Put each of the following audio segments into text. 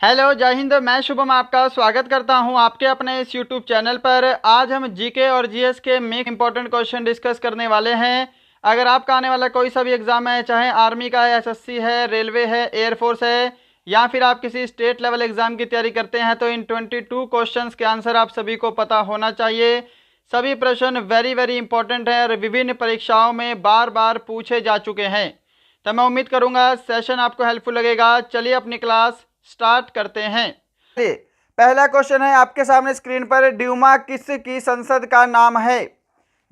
Hello, जय हिंद। मैं शुभम आपका स्वागत करता हूं आपके अपने इस यूट्यूब चैनल पर। आज हम जीके और जीएस के मेक इंपॉर्टेंट क्वेश्चन डिस्कस करने वाले हैं। अगर आपका आने वाला कोई सा भी एग्जाम है, चाहे आर्मी का है, एसएससी है, रेलवे है, एयरफोर्स है, या फिर आप किसी स्टेट लेवल एग्जाम की तैयारी करते हैं, तो इन 22 क्वेश्चंस के आंसर आप सभी को पता होना चाहिए। सभी प्रश्न वेरी वेरी इंपॉर्टेंट हैं और विभिन्न परीक्षाओं में बार बार पूछे जा चुके हैं। तो मैं उम्मीद करूंगा सेशन आपको हेल्पफुल लगेगा। चलिए अपनी क्लास स्टार्ट करते हैं। चलिए, पहला क्वेश्चन है आपके सामने स्क्रीन पर। ड्यूमा किस की संसद का नाम है?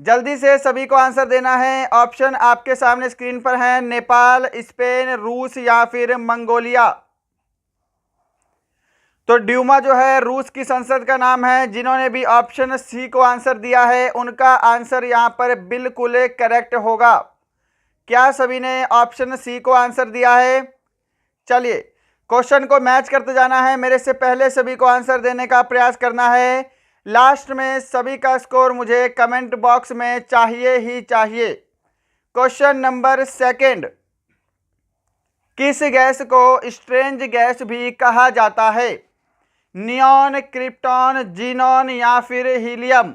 जल्दी से सभी को आंसर देना है। ऑप्शन आपके सामने स्क्रीन पर है। नेपाल, स्पेन, रूस या फिर मंगोलिया। तो ड्यूमा जो है रूस की संसद का नाम है। जिन्होंने भी ऑप्शन सी को आंसर दिया है उनका आंसर यहां पर बिल्कुल करेक्ट होगा। क्या सभी ने ऑप्शन सी को आंसर दिया है? चलिए, क्वेश्चन को मैच करते जाना है। मेरे से पहले सभी को आंसर देने का प्रयास करना है। लास्ट में सभी का स्कोर मुझे कमेंट बॉक्स में चाहिए ही चाहिए। क्वेश्चन नंबर सेकंड, किस गैस को स्ट्रेंज गैस भी कहा जाता है? नियॉन, क्रिप्टॉन, जीनॉन या फिर हीलियम?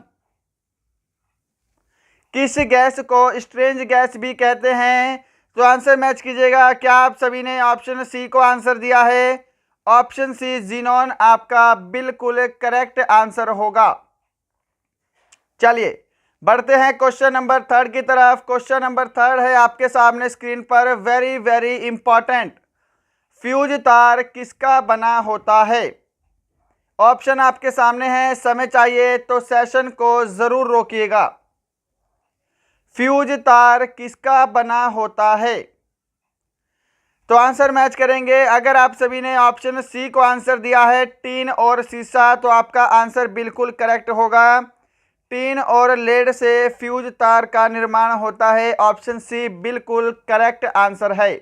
किस गैस को स्ट्रेंज गैस भी कहते हैं? तो आंसर मैच कीजिएगा। क्या आप सभी ने ऑप्शन सी को आंसर दिया है? ऑप्शन सी जीनॉन आपका बिल्कुल करेक्ट आंसर होगा। चलिए बढ़ते हैं क्वेश्चन नंबर थर्ड की तरफ। क्वेश्चन नंबर थर्ड है आपके सामने स्क्रीन पर। Very very important. फ्यूज तार किसका बना होता है? ऑप्शन आपके सामने है। समय चाहिए तो सेशन को जरूर रोकिएगा। फ्यूज तार किसका बना होता है? तो आंसर मैच करेंगे। अगर आप सभी ने ऑप्शन सी को आंसर दिया है, टीन और शीशा, तो आपका आंसर बिल्कुल करेक्ट होगा। टीन और लेड से फ्यूज तार का निर्माण होता है। ऑप्शन सी बिल्कुल करेक्ट आंसर है।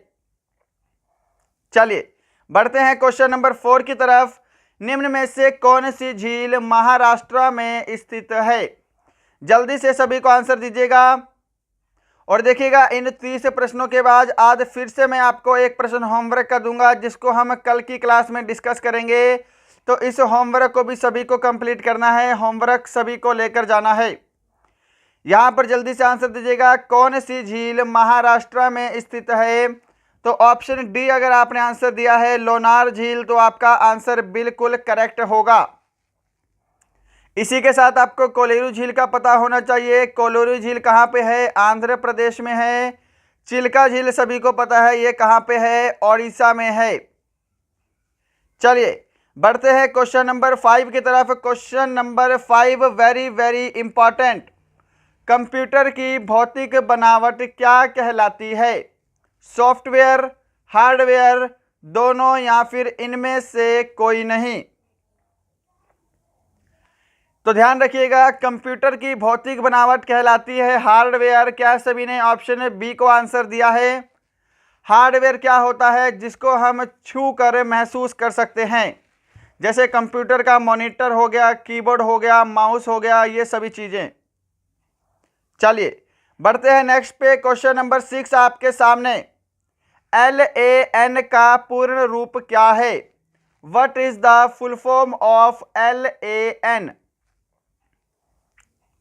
चलिए बढ़ते हैं क्वेश्चन नंबर 4 की तरफ। निम्न में से कौन सी झील महाराष्ट्र में स्थित है? जल्दी से सभी को आंसर दीजिएगा। और देखिएगा, इन 30 प्रश्नों के बाद आज फिर से मैं आपको एक प्रश्न होमवर्क का दूंगा, जिसको हम कल की क्लास में डिस्कस करेंगे। तो इस होमवर्क को भी सभी को कंप्लीट करना है। होमवर्क सभी को लेकर जाना है। यहाँ पर जल्दी से आंसर दीजिएगा। कौन सी झील महाराष्ट्र में स्थित है? तो ऑप्शन डी अगर आपने आंसर दिया है, लोनार झील, तो आपका आंसर बिल्कुल करेक्ट होगा। इसी के साथ आपको कोलेरू झील का पता होना चाहिए। कोलेरू झील कहाँ पे है? आंध्र प्रदेश में है। चिल्का झील सभी को पता है, ये कहाँ पे है? ओडिशा में है। चलिए बढ़ते हैं क्वेश्चन नंबर 5 की तरफ। Question number 5 very very important. Computer की भौतिक बनावट क्या कहलाती है? सॉफ्टवेयर, हार्डवेयर, दोनों या फिर इनमें से कोई नहीं? तो ध्यान रखिएगा, कंप्यूटर की भौतिक बनावट कहलाती है हार्डवेयर। क्या सभी ने ऑप्शन बी को आंसर दिया है? हार्डवेयर क्या होता है? जिसको हम छू कर महसूस कर सकते हैं, जैसे कंप्यूटर का मॉनिटर हो गया, कीबोर्ड हो गया, माउस हो गया, ये सभी चीजें। चलिए बढ़ते हैं नेक्स्ट पे। क्वेश्चन नंबर 6 आपके सामने। LAN का पूर्ण रूप क्या है? What is the full form of LAN?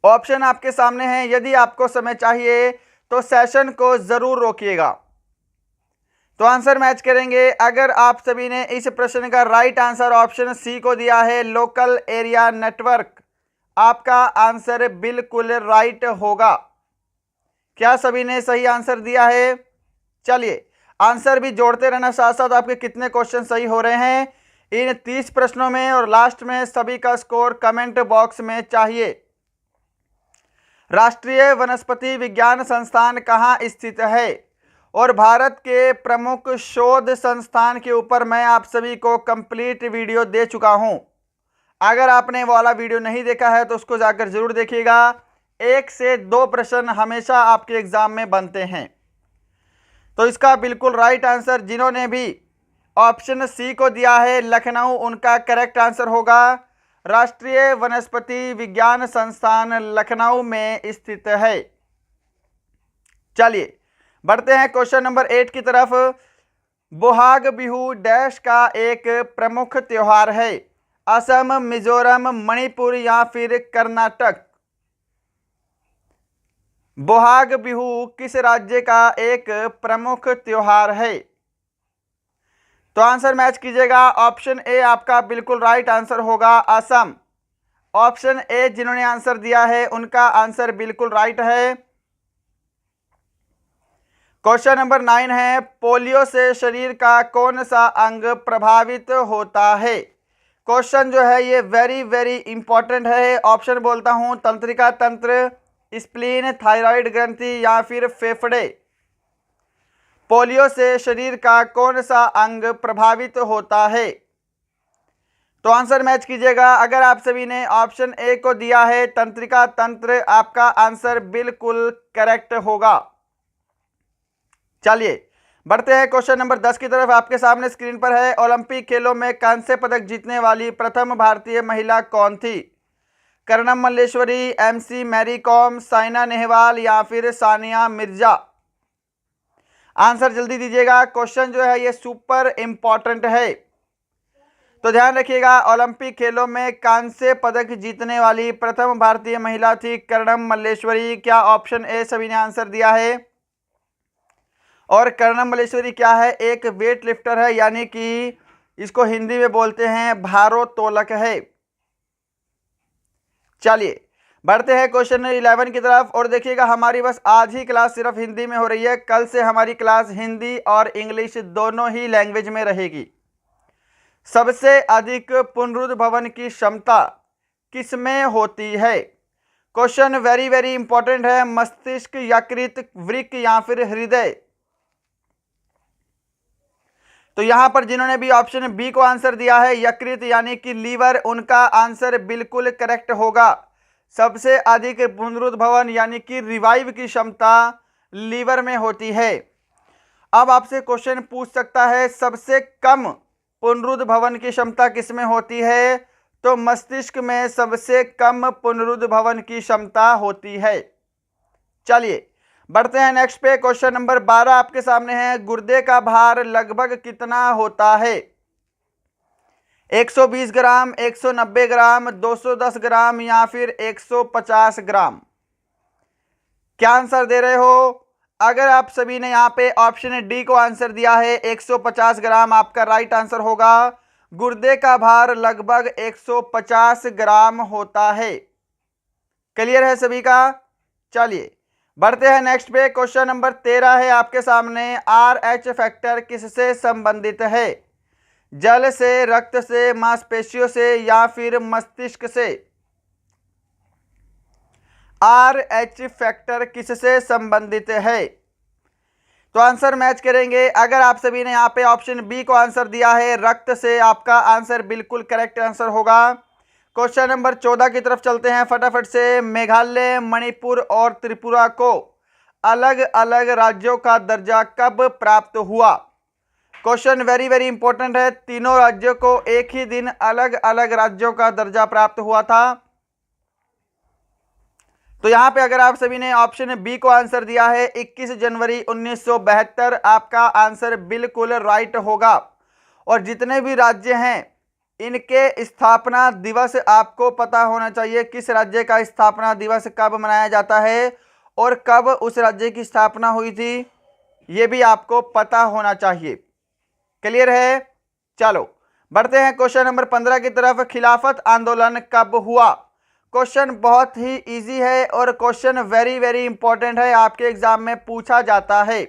Option आपके सामने हैं। यदि आपको समय चाहिए तो सेशन को जरूर रोकिएगा। तो आंसर मैच करेंगे। अगर आप सभी ने इस प्रश्न का राइट आंसर ऑप्शन सी को दिया है, लोकल एरिया नेटवर्क, आपका आंसर बिल्कुल राइट होगा। क्या सभी ने सही आंसर दिया है? चलिए आंसर भी जोड़ते रहना, साथ साथ आपके कितने क्वेश्चन सही हो रहे हैं इन 30 प्रश्नों में। और लास्ट में सभी का स्कोर कमेंट बॉक्स में चाहिए। राष्ट्रीय वनस्पति विज्ञान संस्थान कहाँ स्थित है? और भारत के प्रमुख शोध संस्थान के ऊपर मैं आप सभी को कंप्लीट वीडियो दे चुका हूं। अगर आपने वो वाला वीडियो नहीं देखा है तो उसको जाकर जरूर देखिएगा। 1 से 2 प्रश्न हमेशा आपके एग्जाम में बनते हैं। तो इसका बिल्कुल राइट आंसर जिन्होंने भी ऑप्शन सी को दिया है, लखनऊ, उनका करेक्ट आंसर होगा। राष्ट्रीय वनस्पति विज्ञान संस्थान लखनऊ में स्थित है। चलिए बढ़ते हैं क्वेश्चन नंबर 8 की तरफ। बोहाग बिहू डैश का एक प्रमुख त्योहार है? असम, मिजोरम, मणिपुर या फिर कर्नाटक? बोहाग बिहू किस राज्य का एक प्रमुख त्योहार है? तो आंसर मैच कीजिएगा। ऑप्शन ए आपका बिल्कुल राइट आंसर होगा असम। ऑप्शन ए जिन्होंने आंसर दिया है उनका आंसर बिल्कुल राइट है। क्वेश्चन नंबर 9 है, पोलियो से शरीर का कौन सा अंग प्रभावित होता है? क्वेश्चन जो है ये वेरी वेरी इंपॉर्टेंट है। ऑप्शन बोलता हूं, तंत्रिका तंत्र, स्प्लीन, थायराइड ग्रंथि या फिर फेफड़े। पोलियो से शरीर का कौन सा अंग प्रभावित होता है? तो आंसर मैच कीजिएगा। अगर आप सभी ने ऑप्शन ए को दिया है तंत्रिका तंत्र, आपका आंसर बिल्कुल करेक्ट होगा। चलिए बढ़ते हैं क्वेश्चन नंबर 10 की तरफ। आपके सामने स्क्रीन पर है, ओलंपिक खेलों में कांस्य पदक जीतने वाली प्रथम भारतीय महिला कौन थी? कर्णम मल्लेश्वरी, एमसी मैरी कॉम, साइना नेहवाल या फिर सानिया मिर्जा? आंसर जल्दी दीजिएगा। क्वेश्चन जो है ये सुपर इंपॉर्टेंट है, तो ध्यान रखिएगा। ओलंपिक खेलों में कांस्य पदक जीतने वाली प्रथम भारतीय महिला थी कर्णम मल्लेश्वरी। क्या ऑप्शन ए सभी ने आंसर दिया है? और कर्णम मल्लेश्वरी क्या है? एक वेट लिफ्टर है, यानी कि इसको हिंदी में बोलते हैं भारोत्तोलक है। चलिए बढ़ते हैं क्वेश्चन 11 की तरफ। और देखिएगा हमारी बस आज ही क्लास सिर्फ हिंदी में हो रही है, कल से हमारी क्लास हिंदी और इंग्लिश दोनों ही लैंग्वेज में रहेगी। सबसे अधिक पुनरुद्भवन की क्षमता किसमें होती है? क्वेश्चन वेरी वेरी इंपॉर्टेंट है। मस्तिष्क, यकृत, वृक्क या फिर हृदय? तो यहां पर जिन्होंने भी ऑप्शन बी को आंसर दिया है यकृत यानी कि लीवर, उनका आंसर बिल्कुल करेक्ट होगा। सबसे अधिक पुनरुद्भवन यानी कि रिवाइव की क्षमता लीवर में होती है। अब आपसे क्वेश्चन पूछ सकता है सबसे कम पुनरुद्भवन की क्षमता किसमें होती है? तो मस्तिष्क में सबसे कम पुनरुद्भवन की क्षमता होती है। चलिए बढ़ते हैं नेक्स्ट पे। क्वेश्चन नंबर 12 आपके सामने है, गुर्दे का भार लगभग कितना होता है? 120 ग्राम, 190 ग्राम, 210 ग्राम या फिर 150 ग्राम? क्या आंसर दे रहे हो? अगर आप सभी ने यहाँ पे ऑप्शन डी को आंसर दिया है 150 ग्राम, आपका राइट आंसर होगा। गुर्दे का भार लगभग 150 ग्राम होता है। क्लियर है सभी का? चलिए बढ़ते हैं नेक्स्ट पे। क्वेश्चन नंबर 13 है आपके सामने, RH फैक्टर किससे संबंधित है? जल से, रक्त से, मांसपेशियों से या फिर मस्तिष्क से? RH फैक्टर किससे संबंधित है? तो आंसर मैच करेंगे। अगर आप सभी ने यहाँ पे ऑप्शन बी को आंसर दिया है रक्त से, आपका आंसर बिल्कुल करेक्ट आंसर होगा। क्वेश्चन नंबर 14 की तरफ चलते हैं फटाफट से। मेघालय, मणिपुर और त्रिपुरा को अलग अलग राज्यों का दर्जा कब प्राप्त हुआ? क्वेश्चन वेरी वेरी इंपॉर्टेंट है। तीनों राज्यों को एक ही दिन अलग अलग राज्यों का दर्जा प्राप्त हुआ था। तो यहां पे अगर आप सभी ने ऑप्शन बी को आंसर दिया है 21 जनवरी 1972, आपका आंसर बिल्कुल राइट होगा। और जितने भी राज्य हैं इनके स्थापना दिवस आपको पता होना चाहिए, किस राज्य का स्थापना दिवस कब मनाया जाता है और कब उस राज्य की स्थापना हुई थी, ये भी आपको पता होना चाहिए। क्लियर है? चलो बढ़ते हैं क्वेश्चन नंबर 15 की तरफ। खिलाफत आंदोलन कब हुआ? क्वेश्चन बहुत ही इजी है और क्वेश्चन वेरी वेरी इंपॉर्टेंट है, आपके एग्जाम में पूछा जाता है।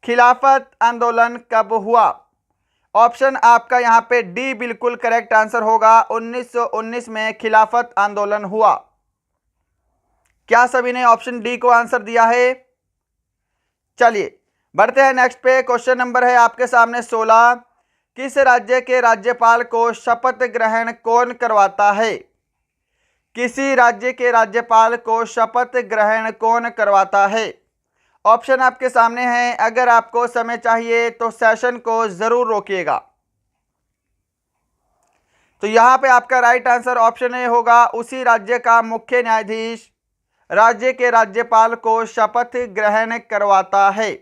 खिलाफत आंदोलन कब हुआ? ऑप्शन आपका यहां पे डी बिल्कुल करेक्ट आंसर होगा। 1919 में खिलाफत आंदोलन हुआ। क्या सभी ने ऑप्शन डी को आंसर दिया है? चलिए बढ़ते हैं नेक्स्ट पे। क्वेश्चन नंबर है आपके सामने 16। किस राज्य के राज्यपाल को शपथ ग्रहण कौन करवाता है? किसी राज्य के राज्यपाल को शपथ ग्रहण कौन करवाता है? ऑप्शन आपके सामने हैं। अगर आपको समय चाहिए तो सेशन को जरूर रोकिएगा। तो यहां पे आपका राइट आंसर ऑप्शन ए होगा, उसी राज्य का मुख्य न्यायाधीश राज्य के राज्यपाल को शपथ ग्रहण करवाता है।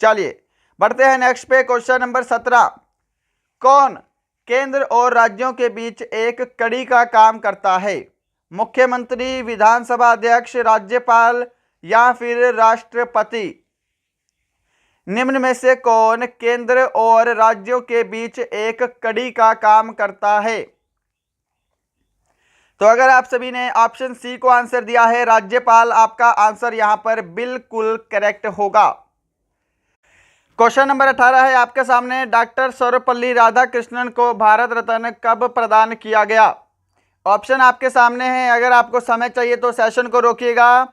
चलिए बढ़ते हैं नेक्स्ट पे, क्वेश्चन नंबर 17। कौन केंद्र और राज्यों के बीच एक कड़ी का काम करता है? मुख्यमंत्री, विधानसभा अध्यक्ष, राज्यपाल या फिर राष्ट्रपति? निम्न में से कौन केंद्र और राज्यों के बीच एक कड़ी का काम करता है? तो अगर आप सभी ने ऑप्शन सी को आंसर दिया है राज्यपाल, आपका आंसर यहां पर बिल्कुल करेक्ट होगा। क्वेश्चन नंबर 18 है आपके सामने, डॉक्टर सर्वपल्ली राधाकृष्णन को भारत रत्न कब प्रदान किया गया? ऑप्शन आपके सामने है, अगर आपको समय चाहिए तो सेशन को रोकिएगा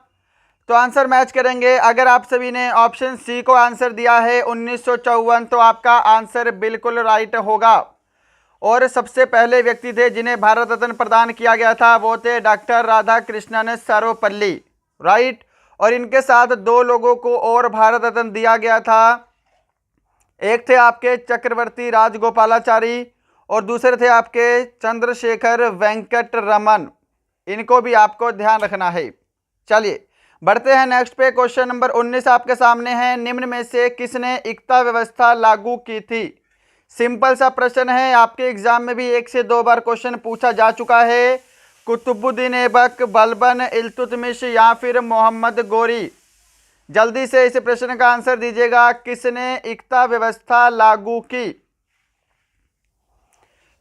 तो आंसर मैच करेंगे। अगर आप सभी ने ऑप्शन सी को आंसर दिया है 1954, तो आपका आंसर बिल्कुल राइट होगा। और सबसे पहले व्यक्ति थे जिन्हें भारत रत्न प्रदान किया गया था, वो थे डॉक्टर राधाकृष्णन सर्वपल्ली, राइट। और इनके साथ दो लोगों को और भारत रत्न दिया गया था, एक थे आपके चक्रवर्ती राजगोपालाचारी और दूसरे थे आपके चंद्रशेखर वेंकट रमन। इनको भी आपको ध्यान रखना है। चलिए बढ़ते हैं नेक्स्ट पे, क्वेश्चन नंबर 19 आपके सामने है, निम्न में से किसने इक्ता व्यवस्था लागू की थी? सिंपल सा प्रश्न है, आपके एग्जाम में भी 1 से 2 बार क्वेश्चन पूछा जा चुका है। कुतुबुद्दीन ऐबक, बलबन, इल्तुतमिश या फिर मोहम्मद गोरी? जल्दी से इस प्रश्न का आंसर दीजिएगा, किसने इक्ता व्यवस्था लागू की?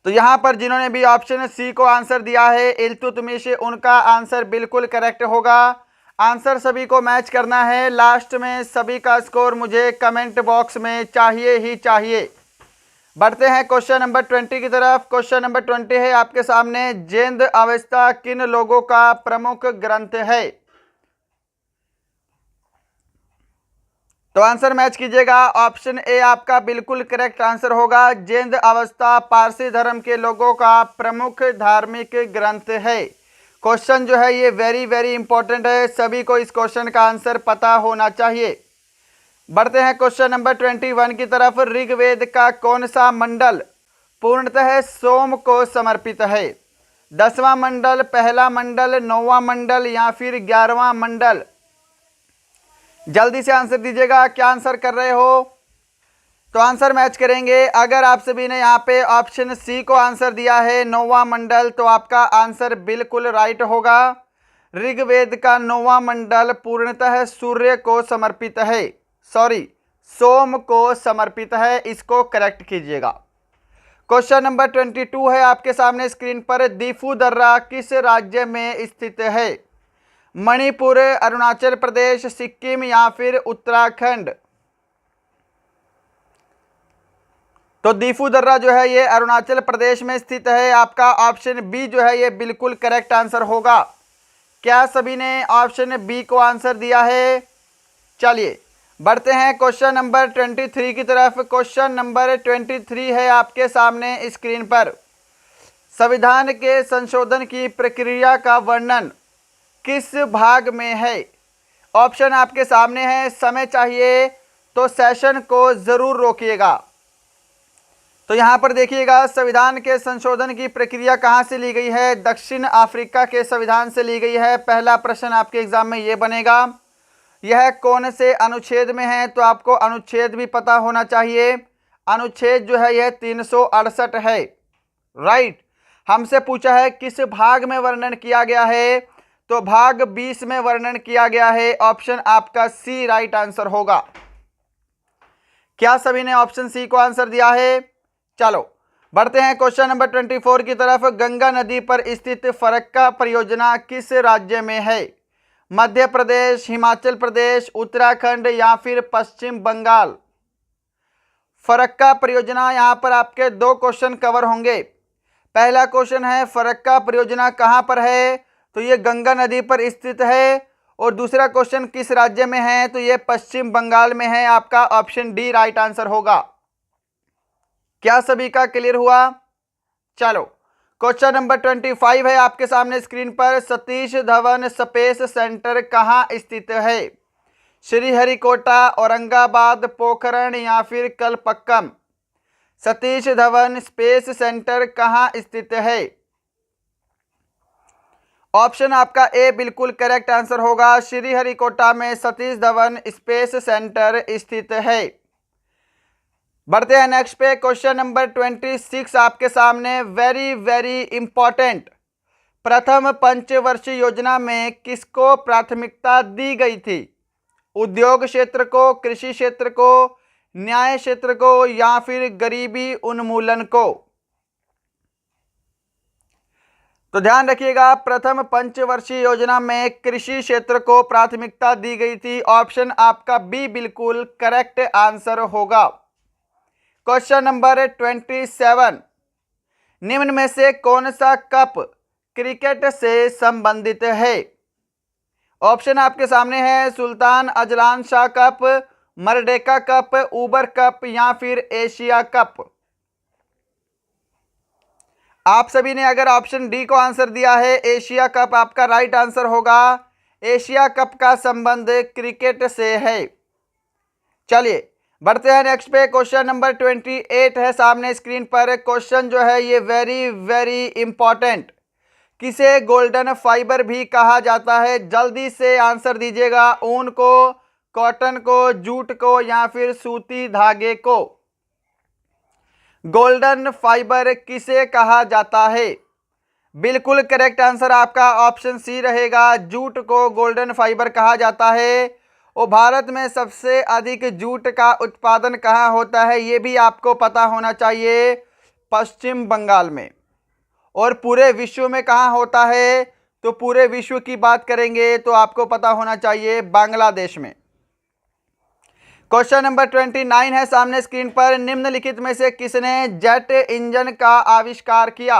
तो यहां पर जिन्होंने भी ऑप्शन सी को आंसर दिया है इल्तुतमिश, उनका आंसर बिल्कुल करेक्ट होगा। आंसर सभी को मैच करना है। लास्ट में सभी का स्कोर मुझे कमेंट बॉक्स में चाहिए ही चाहिए। बढ़ते हैं क्वेश्चन नंबर 20 की तरफ। क्वेश्चन नंबर 20 है आपके सामने, जेंद अवस्था किन लोगों का प्रमुख ग्रंथ है? तो आंसर मैच कीजिएगा। ऑप्शन ए आपका बिल्कुल करेक्ट आंसर होगा। जेंद अवस्था पारसी धर्म के लोगों का प्रमुख धार्मिक ग्रंथ है। क्वेश्चन जो है ये वेरी वेरी इंपॉर्टेंट है, सभी को इस क्वेश्चन का आंसर पता होना चाहिए। बढ़ते हैं क्वेश्चन नंबर 21 की तरफ। ऋग्वेद का कौन सा मंडल पूर्णतः सोम को समर्पित है? 10वां मंडल, पहला मंडल, 9वां मंडल या फिर 11वां मंडल? जल्दी से आंसर दीजिएगा, क्या आंसर कर रहे हो? तो आंसर मैच करेंगे। अगर आप सभी ने यहाँ पे ऑप्शन सी को आंसर दिया है 9वां मंडल, तो आपका आंसर बिल्कुल राइट होगा। ऋग्वेद का 9वां मंडल पूर्णतः सूर्य को समर्पित है, सॉरी सोम को समर्पित है, इसको करेक्ट कीजिएगा। क्वेश्चन नंबर 22 है आपके सामने स्क्रीन पर। दीफू दर्रा किस राज्य में स्थित है? मणिपुर, अरुणाचल प्रदेश, सिक्किम या फिर उत्तराखंड? तो दीफू दर्रा जो है ये अरुणाचल प्रदेश में स्थित है। आपका ऑप्शन बी जो है ये बिल्कुल करेक्ट आंसर होगा। क्या सभी ने ऑप्शन बी को आंसर दिया है? चलिए बढ़ते हैं क्वेश्चन नंबर 23 की तरफ। क्वेश्चन नंबर 23 है आपके सामने स्क्रीन पर। संविधान के संशोधन की प्रक्रिया का वर्णन किस भाग में है? ऑप्शन आपके सामने है। समय चाहिए तो सेशन को जरूर रोकिएगा। तो यहाँ पर देखिएगा, संविधान के संशोधन की प्रक्रिया कहाँ से ली गई है? दक्षिण अफ्रीका के संविधान से ली गई है। पहला प्रश्न आपके एग्जाम में ये बनेगा। यह कौन से अनुच्छेद में है? तो आपको अनुच्छेद भी पता होना चाहिए। अनुच्छेद जो है यह 368 है, राइट। हमसे पूछा है किस भाग में वर्णन किया गया है, तो भाग 20 में वर्णन किया गया है। ऑप्शन आपका सी राइट आंसर होगा। क्या सभी ने ऑप्शन सी को आंसर दिया है? चलो बढ़ते हैं क्वेश्चन नंबर 24 की तरफ। गंगा नदी पर स्थित फरक्का परियोजना किस राज्य में है? मध्य प्रदेश, हिमाचल प्रदेश, उत्तराखंड या फिर पश्चिम बंगाल? फरक्का परियोजना, यहाँ पर आपके 2 क्वेश्चन कवर होंगे। पहला क्वेश्चन है फरक्का परियोजना कहाँ पर है? तो ये गंगा नदी पर स्थित है। और दूसरा क्वेश्चन किस राज्य में है? तो ये पश्चिम बंगाल में है। आपका ऑप्शन डी राइट आंसर होगा। क्या सभी का क्लियर हुआ? चलो क्वेश्चन नंबर 25 है आपके सामने स्क्रीन पर। सतीश धवन स्पेस सेंटर कहाँ स्थित है? श्रीहरिकोटा, औरंगाबाद, पोखरण या फिर कलपक्कम? सतीश धवन स्पेस सेंटर कहाँ स्थित है? ऑप्शन आपका ए बिल्कुल करेक्ट आंसर होगा। श्रीहरिकोटा में सतीश धवन स्पेस सेंटर स्थित है। बढ़ते हैं नेक्स्ट पे। क्वेश्चन नंबर 26 आपके सामने, वेरी वेरी इंपॉर्टेंट। प्रथम पंचवर्षीय योजना में किसको प्राथमिकता दी गई थी? उद्योग क्षेत्र को, कृषि क्षेत्र को, न्याय क्षेत्र को, या फिर गरीबी उन्मूलन को? तो ध्यान रखिएगा, प्रथम पंचवर्षीय योजना में कृषि क्षेत्र को प्राथमिकता दी गई थी। ऑप्शन आपका बी बिल्कुल करेक्ट आंसर होगा। क्वेश्चन नंबर 27, निम्न में से कौन सा कप क्रिकेट से संबंधित है? ऑप्शन आपके सामने है, Sultan Azlan Shah cup, Merdeka cup, Uber cup, या फिर एशिया कप। आप सभी ने अगर ऑप्शन डी को आंसर दिया है, एशिया कप आपका राइट आंसर होगा। एशिया कप का संबंध क्रिकेट से है। चलिए बढ़ते हैं नेक्स्ट पे। क्वेश्चन नंबर 28 है सामने स्क्रीन पर। क्वेश्चन जो है ये वेरी वेरी इंपॉर्टेंट। किसे गोल्डन फाइबर भी कहा जाता है? जल्दी से आंसर दीजिएगा। ऊन को, कॉटन को, जूट को, या फिर सूती धागे को? गोल्डन फाइबर किसे कहा जाता है? बिल्कुल करेक्ट आंसर आपका ऑप्शन सी रहेगा। जूट को गोल्डन फाइबर कहा जाता है। और भारत में सबसे अधिक जूट का उत्पादन कहाँ होता है, ये भी आपको पता होना चाहिए, पश्चिम बंगाल में। और पूरे विश्व में कहाँ होता है, तो पूरे विश्व की बात करेंगे तो आपको पता होना चाहिए बांग्लादेश में। क्वेश्चन नंबर 29 है सामने स्क्रीन पर। निम्नलिखित में से किसने जेट इंजन का आविष्कार किया?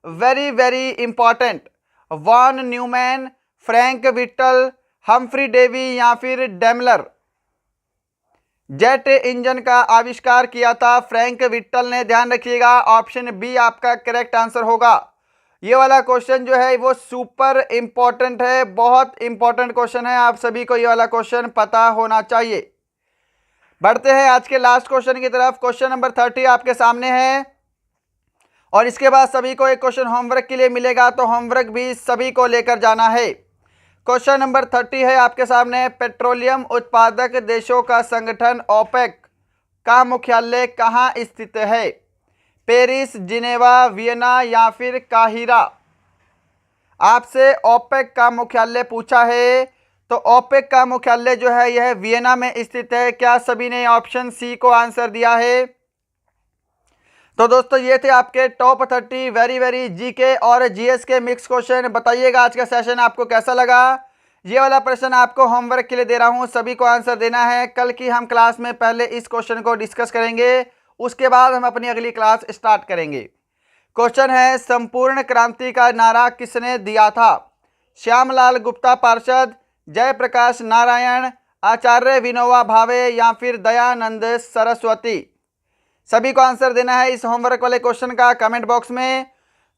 Very very important. Von Neumann, Frank Whittle, Humphry Davy, या फिर डेमलर? जेट इंजन का आविष्कार किया था फ्रैंक विट्टल ने। ध्यान रखिएगा, ऑप्शन बी आपका करेक्ट आंसर होगा। ये वाला क्वेश्चन जो है वो सुपर इंपॉर्टेंट है, बहुत इंपॉर्टेंट क्वेश्चन है। आप सभी को ये वाला क्वेश्चन पता होना चाहिए। बढ़ते हैं आज के लास्ट क्वेश्चन की तरफ। क्वेश्चन नंबर 30 आपके सामने है और इसके बाद सभी को एक क्वेश्चन होमवर्क के लिए मिलेगा, तो होमवर्क भी सभी को लेकर जाना है। क्वेश्चन नंबर 30 है आपके सामने। पेट्रोलियम उत्पादक देशों का संगठन ओपेक का मुख्यालय कहाँ स्थित है? पेरिस, जिनेवा, वियना, या फिर काहिरा? आपसे ओपेक का मुख्यालय पूछा है, तो ओपेक का मुख्यालय जो है यह वियना में स्थित है। क्या सभी ने ऑप्शन सी को आंसर दिया है? तो दोस्तों ये थे आपके टॉप 30 वेरी वेरी जीके और जीएस के मिक्स क्वेश्चन। बताइएगा आज का सेशन आपको कैसा लगा। ये वाला प्रश्न आपको होमवर्क के लिए दे रहा हूँ, सभी को आंसर देना है। कल की हम क्लास में पहले इस क्वेश्चन को डिस्कस करेंगे, उसके बाद हम अपनी अगली क्लास स्टार्ट करेंगे। क्वेश्चन है, संपूर्ण क्रांति का नारा किसने दिया था? श्यामलाल गुप्ता पार्षद, जयप्रकाश नारायण, आचार्य विनोबा भावे, या फिर दयानंद सरस्वती? सभी को आंसर देना है इस होमवर्क वाले क्वेश्चन का कमेंट बॉक्स में।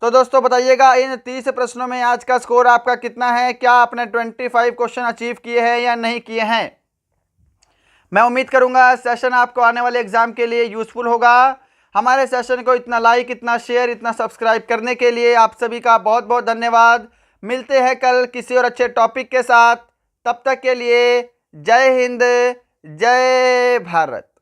तो दोस्तों बताइएगा इन 30 प्रश्नों में आज का स्कोर आपका कितना है? क्या आपने 25 क्वेश्चन अचीव किए हैं या नहीं किए हैं? मैं उम्मीद करूंगा सेशन आपको आने वाले एग्जाम के लिए यूजफुल होगा। हमारे सेशन को इतना लाइक, इतना शेयर, इतना सब्सक्राइब करने के लिए आप सभी का बहुत बहुत धन्यवाद। मिलते हैं कल किसी और अच्छे टॉपिक के साथ। तब तक के लिए जय हिंद, जय भारत।